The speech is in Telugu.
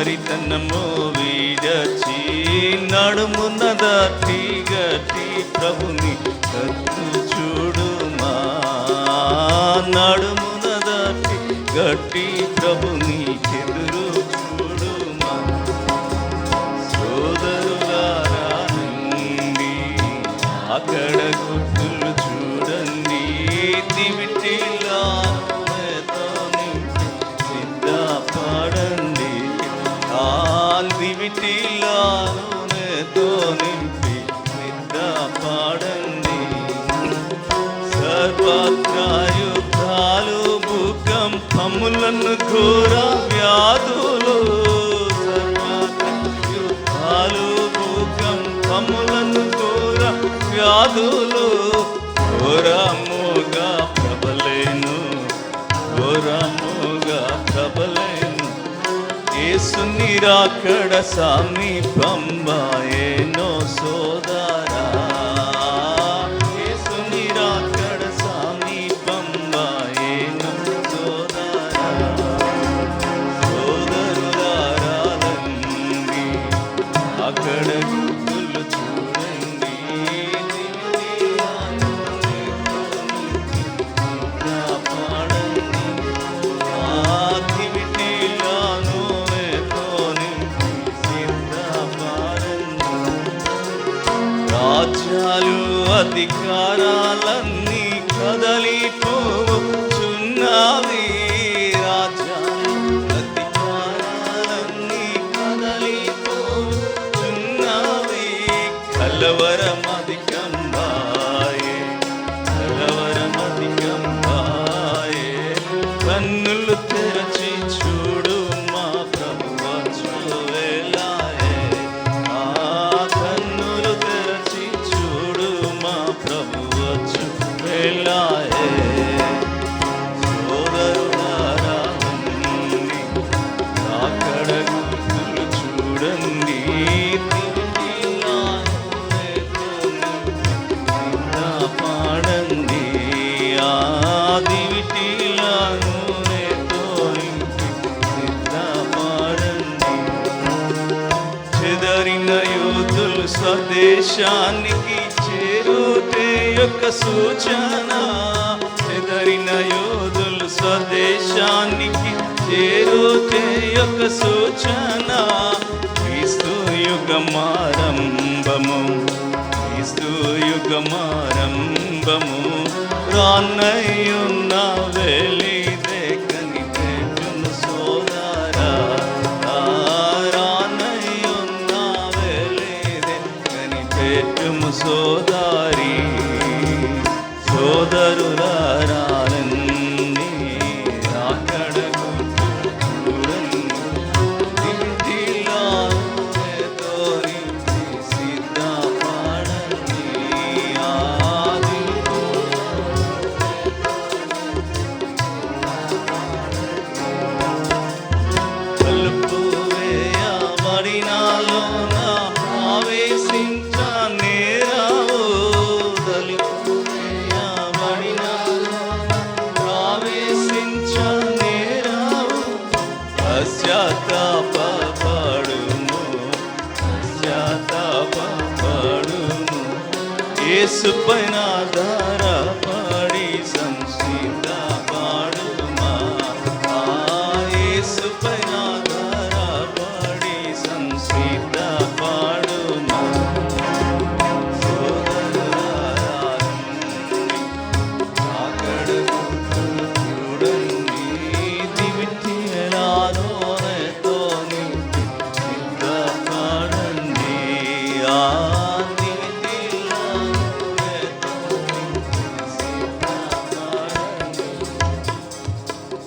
సోమరితనము వీడచి నడుమున దాటి గట్టి ప్రభుని కత్తు చూడుమా. నడుమున దాటి గట్టి ప్రభుని ఎదురు చూడుమా. సోదరులారా రండి, అక్కడ గుర్తులు చూడండి. దివిటీలాతో నింపి సిద్ధపడండి. దివిటీలాతో నింపి సిద్ధపడండి. సర్వత్రా యుద్ధాలు, భూకంపములను, ఘోర వ్యాధులు. సర్వత్రా యుద్ధాలు, భూకంపములను, ఘోర వ్యాధులు ఘోరముగా ప్రబలేను, ఘోరముగా ప్రబలేను. యేసుని రాకడ సమీపమాయెను సోదరా. యేసుని రాకడ సమీపమాయెను సోదరా. సోదరులారా రండి, అక్కడ గుర్తులు చూడండి. రాజ్యాలు అధికారాలన్నీ కదలిపోచున్నవి. రాజ్యాలు అధికారాలన్నీ కదలిపోచున్నవి. కలవరమధికంబాయే, కలవరమధికంబాయే. కన్నులు తెరచి చూడు, మా ప్రభువు చూవేలాయే. కన్నులు తెరచి చూడు, మా ప్రభువు చూవేలాయే. సోదరులారా రండి, అక్కడ గుర్తులు చూడండి. పాడండి. ఆ దివిటీలను చెదరిన యోధులు స్వదేశానికి చేరుటే యొక్క సూచన. చెదరిన యోధులు స్వదేశానికి చేరుటే యొక్క సూచన. క్రీస్తు యుగమారంభము, క్రీస్తు యుగమారంభము. రానయ్యున్న వెలిదే కనిపెట్టును సోదరా. రానయ్యున్న వెలిదే కనిపెట్టుము సోదరి. సోదరులారా రండి, అక్కడ గుర్తులు చూడండి. దివిటీలాతో నింపి సిద్ధపడండి. తలుపు వేయబడినలోన ఆవేశించ నేరావు. తలుపు వేయబడినలోన ఆవేశించ నేరావు. పశ్చాత్తాపపడుము, పశ్చాత్తాపపడుము. యేసు పైన